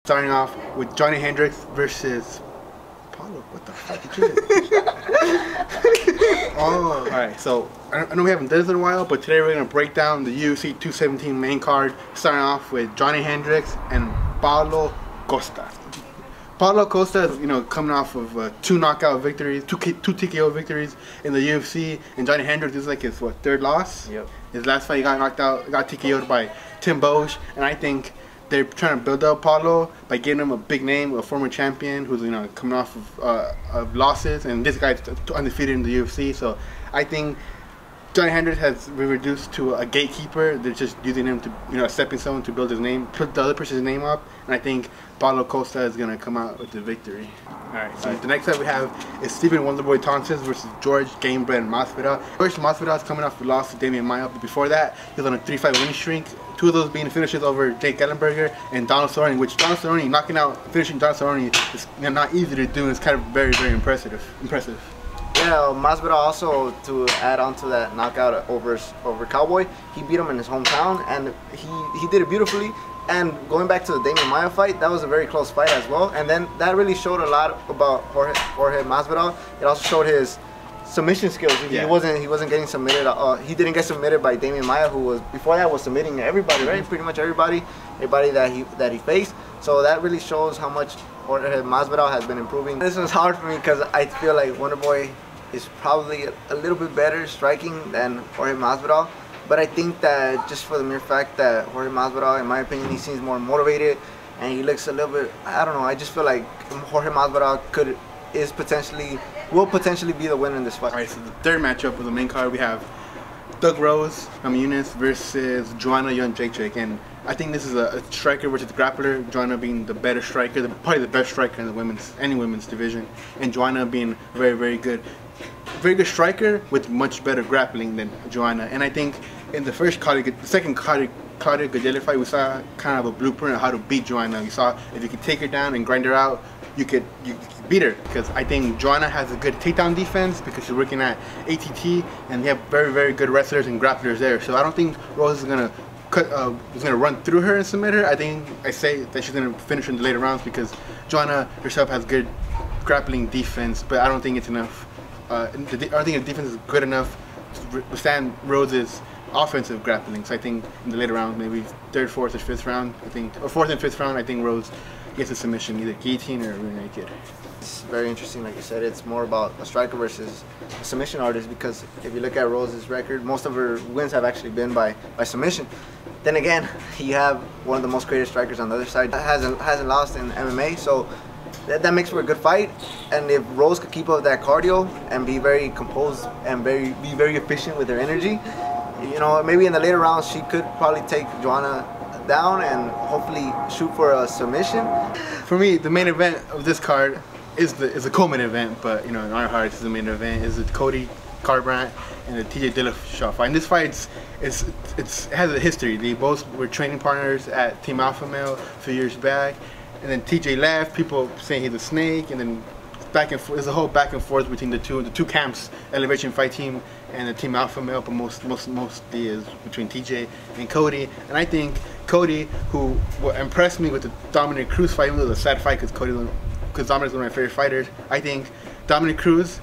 Starting off with Johnny Hendrix versus Paulo. What the fuck did you do? Oh, alright, so I know we haven't done this in a while, but today we're going to break down the UFC 217 main card, starting off with Johnny Hendrix and Paulo Costa. Paulo Costa is, coming off of two knockout victories, two TKO victories in the UFC, and Johnny Hendrix is like his third loss. Yep. His last fight he got knocked out, got TKO'd by Tim Bosch, and I think they're trying to build up Paulo by getting him a big name, a former champion who's coming off of losses, and this guy's undefeated in the UFC. So I think Johnny Hendrix has been reduced to a gatekeeper. They're just using him to, a stepping stone to build his name, put the other person's name up, and I think Paulo Costa is gonna come out with the victory. Alright, so the next fight we have is Stephen Wonderboy Tantas versus Jorge Brandt Masvidal. Jorge Masvidal is coming off a loss to Damian Maia, but before that, he was on a 3-fight winning streak. Two of those being finishes over Jake Ellenberger and Donald Cerrone, which Donald Cerrone, finishing Donald Cerrone is not easy to do, and it's kind of very, very impressive. Yeah, Masvidal also, to add on to that knockout over Cowboy, he beat him in his hometown, and he did it beautifully. And going back to the Damian Maia fight, that was a very close fight as well. And then that really showed a lot about Jorge Masvidal. It also showed his submission skills. He wasn't getting submitted. He didn't get submitted by Damian Maia, who was before that was submitting everybody, right? Pretty much everybody that he faced. So that really shows how much Jorge Masvidal has been improving. This was hard for me because I feel like Wonderboy is probably a little bit better striking than Jorge Masvidal. But I think that just for the mere fact that Jorge Masvidal, in my opinion, he seems more motivated and he looks a little bit, I don't know, I just feel like Jorge Masvidal will potentially be the winner in this fight. Alright, so the third matchup of the main card, we have Doug Rose Namajunas versus Joanna Jędrzejczyk, and I think this is a striker versus grappler. Joanna being the better striker, probably the best striker in the any women's division, and Joanna being very, very good striker with much better grappling than Joanna. And I think in the second Claudia Gadelha fight, we saw kind of a blueprint of how to beat Joanna. We saw if you could take her down and grind her out, you could beat her, because I think Joanna has a good takedown defense because she's working at ATT, and they have very, very good wrestlers and grapplers there. So I don't think Rose is gonna run through her and submit her. I say that she's gonna finish in the later rounds because Joanna herself has good grappling defense, but I don't think it's enough. I don't think the defense is good enough to withstand Rose's offensive grappling. So I think in the later rounds, maybe third, fourth, or fifth round, or fourth and fifth round, I think Rose gets a submission, either guillotine or rear naked. It's very interesting, like you said. It's more about a striker versus a submission artist, because if you look at Rose's record, most of her wins have actually been by submission. Then again, you have one of the most creative strikers on the other side that hasn't lost in MMA, so that makes for a good fight. And if Rose could keep up that cardio and be very composed and be very efficient with her energy, maybe in the later rounds she could probably take Joanna down and hopefully shoot for a submission. For me, the main event of this card is a co-main event, but in our hearts, the main event is the Cody Garbrandt and the TJ Dillashaw fight. And this fight it has a history. They both were training partners at Team Alpha Male a few years back, and then TJ left. People saying he's a snake, and then back and forth. There's a whole back and forth between the two camps, Elevation Fight Team and the Team Alpha Male, but mostly is between TJ and Cody. And I think Cody, who impressed me with the Dominick Cruz fight, even though it was a sad fight because Dominick's one of my favorite fighters, I think Dominick Cruz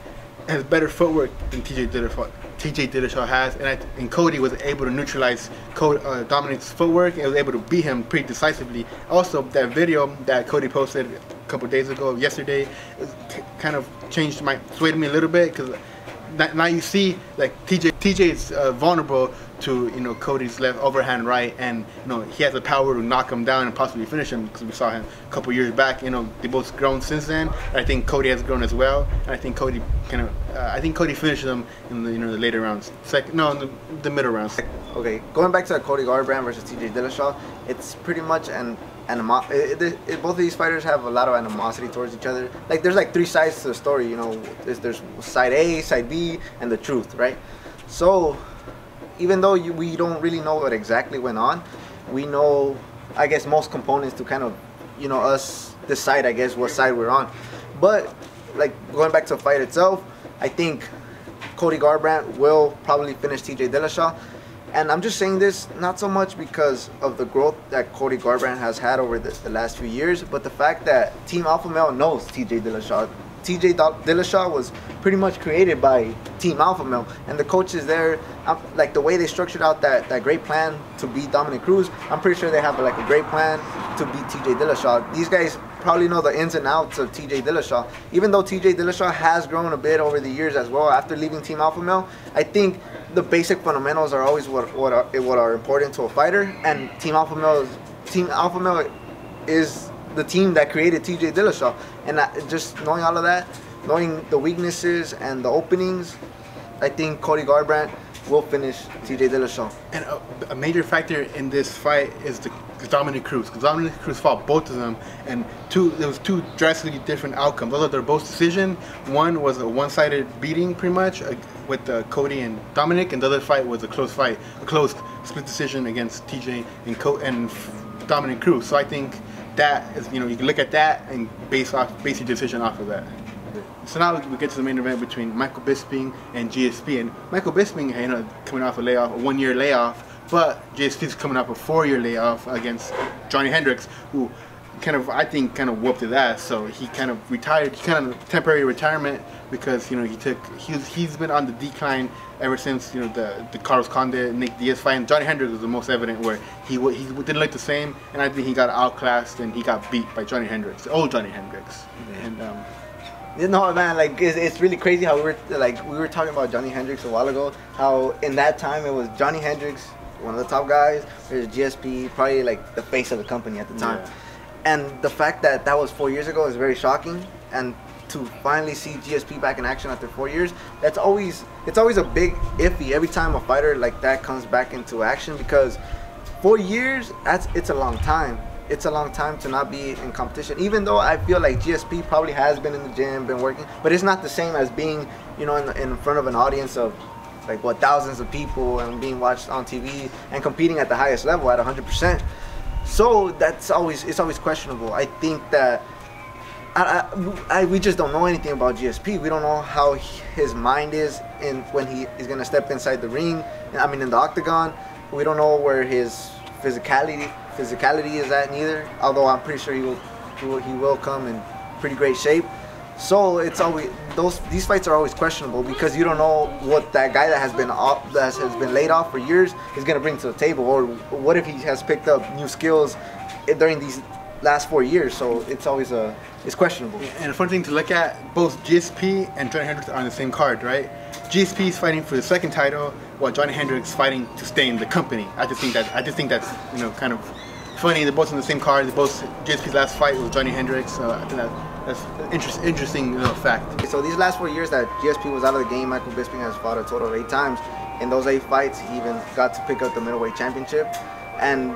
has better footwork than TJ Dillashaw has, and Cody was able to neutralize Dominick's footwork and was able to beat him pretty decisively. Also, that video that Cody posted a couple days ago, yesterday, kind of swayed me a little bit, because now you see like TJ is vulnerable to Cody's left overhand right, and he has the power to knock him down and possibly finish him, because we saw him a couple years back. They both grown since then. I think Cody has grown as well, and I think Cody finishes him in the later rounds. The middle rounds. Okay, going back to the Cody Garbrandt versus TJ Dillashaw, it's pretty much both of these fighters have a lot of animosity towards each other. Like there's like three sides to the story. There's side A, side B, and the truth, right? So even though we don't really know what exactly went on, we know, I guess, most components to kind of, us decide, I guess, what side we're on. But like going back to the fight itself, I think Cody Garbrandt will probably finish TJ Dillashaw. And I'm just saying this not so much because of the growth that Cody Garbrandt has had over the last few years, but the fact that Team Alpha Male knows TJ Dillashaw. TJ Dillashaw was pretty much created by Team Alpha Male, and the coaches there, like the way they structured out that great plan to beat Dominick Cruz, I'm pretty sure they have like a great plan to beat TJ Dillashaw. These guys probably know the ins and outs of TJ Dillashaw. Even though TJ Dillashaw has grown a bit over the years as well after leaving Team Alpha Male, I think the basic fundamentals are always what are important to a fighter, and Team Alpha Male is the team that created TJ Dillashaw. And just knowing all of that, knowing the weaknesses and the openings, I think Cody Garbrandt will finish TJ Dillashaw. And a major factor in this fight is the Dominick Cruz. Because Dominick Cruz fought both of them, and there was two drastically different outcomes. Although they're both decision, one was a one-sided beating pretty much with Cody and Dominick, and the other fight was a close fight, a close split decision against TJ and Dominick Cruz. So I think that is, you can look at that and base your decision off of that. So now we get to the main event between Michael Bisping and GSP. And Michael Bisping, coming off a 1-year layoff, but GSP's coming off a 4-year layoff against Johnny Hendrix, who I think whooped his ass. So he kind of retired, temporary retirement, because he's been on the decline ever since the Carlos Condit, Nick Diaz fight. And Johnny Hendrix was the most evident, where he didn't look the same, and I think he got outclassed and he got beat by Johnny Hendrix, old Johnny Hendrix. And man, like it's really crazy how we were talking about Johnny Hendrix a while ago. How in that time it was Johnny Hendrix, one of the top guys. There's GSP, probably like the face of the company at the time. Yeah. And the fact that was 4 years ago is very shocking. And to finally see GSP back in action after 4 years, it's always a big iffy every time a fighter like that comes back into action, because 4 years, it's a long time. It's a long time to not be in competition, even though I feel like GSP probably has been in the gym, been working, but it's not the same as being, in front of an audience of like thousands of people and being watched on TV and competing at the highest level at 100%. So it's always questionable. I think that we just don't know anything about GSP. We don't know how his mind is when he is gonna step inside the ring. In the octagon. We don't know where his physicality is at neither. Although I'm pretty sure he will come in pretty great shape. So it's always these fights are always questionable, because you don't know what that guy that has been laid off for years is gonna bring to the table, or what if he has picked up new skills during these last 4 years. So it's questionable. And a fun thing to look at, both GSP and Johnny Hendrix are on the same card, right? GSP is fighting for the second title, while Johnny Hendrix is fighting to stay in the company. I just think that's kind of funny. They're both on the same card. GSP's last fight was Johnny Hendrix. I think that's an interesting fact. So these last 4 years that GSP was out of the game, Michael Bisping has fought a total of 8 times. In those 8 fights, he even got to pick up the middleweight championship, and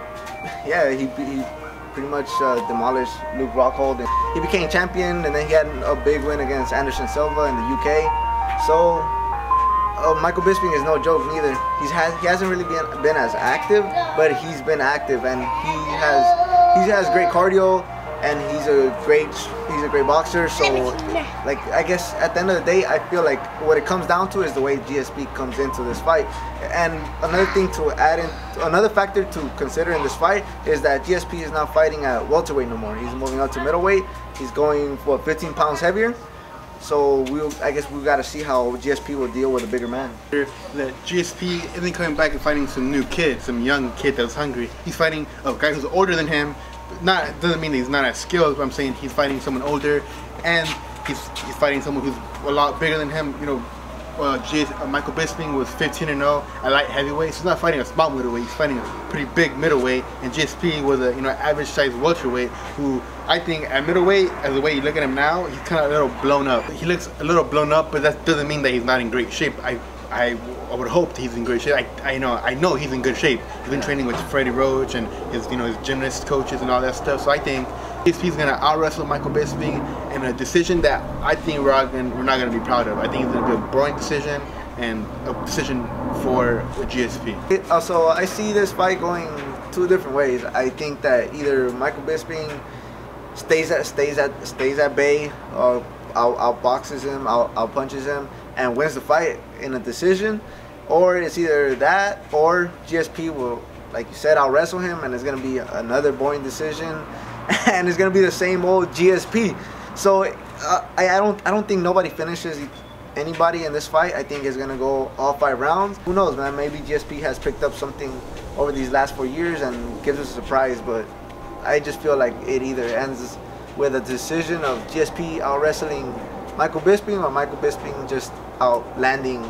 yeah, he pretty much demolished Luke Rockhold. He became champion, and then he had a big win against Anderson Silva in the UK. So Michael Bisping is no joke neither. He hasn't really been as active, but he's been active, and he has great cardio, and he's a great boxer. So I guess at the end of the day, I feel like what it comes down to is the way GSP comes into this fight. And another thing to add in, another factor to consider in this fight, is that GSP is not fighting at welterweight no more. He's moving up to middleweight. He's going 15 pounds heavier. So I guess we got to see how GSP will deal with a bigger man. The GSP isn't coming back and fighting some new kid, some young kid that was hungry. He's fighting a guy who's older than him. Doesn't mean that he's not as skilled, but I'm saying he's fighting someone older, and he's fighting someone who's a lot bigger than him. Michael Bisping was 15-0 at light heavyweight, so he's not fighting a small middleweight. He's fighting a pretty big middleweight, and GSP was a average sized welterweight, who I think at middleweight, as the way you look at him now, he's kind of a little blown up. He looks a little blown up, but that doesn't mean that he's not in great shape. I would hope that he's in great shape. I know he's in good shape. He's been training with Freddie Roach and his gymnast coaches and all that stuff. So I think GSP's gonna out-wrestle Michael Bisping in a decision that I think we're not gonna be proud of. I think it's gonna be a boring decision, and a decision for GSP. Also, I see this fight going 2 different ways. I think that either Michael Bisping stays at bay, out boxes him, out punches him, and wins the fight in a decision, or it's either that or GSP will, like you said, I'll wrestle him, and it's gonna be another boring decision, and it's gonna be the same old GSP. So I don't think nobody finishes anybody in this fight. I think it's gonna go all 5 rounds. Who knows, man? Maybe GSP has picked up something over these last 4 years and gives us a surprise. But I just feel like it either ends with a decision of GSP out wrestling Michael Bisping, or Michael Bisping just out landing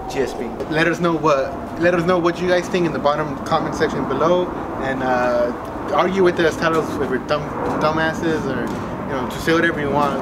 GSP. Let us know what you guys think in the bottom comment section below, and argue with us, tell us if we're dumbasses, or just say whatever you want.